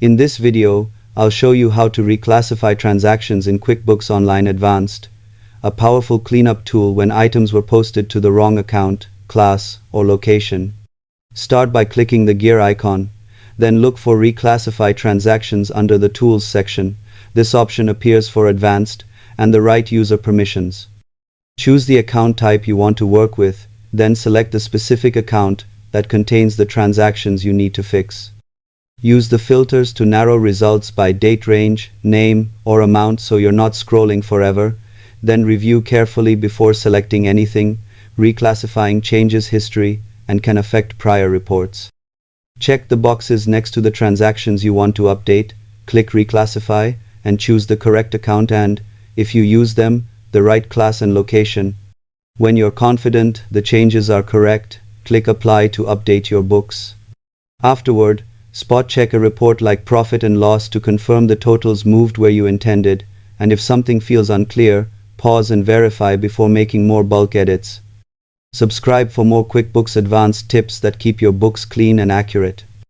In this video, I'll show you how to reclassify transactions in QuickBooks Online Advanced, a powerful cleanup tool when items were posted to the wrong account, class, or location. Start by clicking the gear icon, then look for Reclassify Transactions under the Tools section. This option appears for Advanced and the right user permissions. Choose the account type you want to work with, then select the specific account that contains the transactions you need to fix. Use the filters to narrow results by date range, name, or amount so you're not scrolling forever. Then review carefully before selecting anything. Reclassifying changes history and can affect prior reports. Check the boxes next to the transactions you want to update, click Reclassify, and choose the correct account and, if you use them, the right class and location. When you're confident the changes are correct, click Apply to update your books. Afterward, spot check a report like profit and loss to confirm the totals moved where you intended, and if something feels unclear, pause and verify before making more bulk edits. Subscribe for more QuickBooks Advanced tips that keep your books clean and accurate.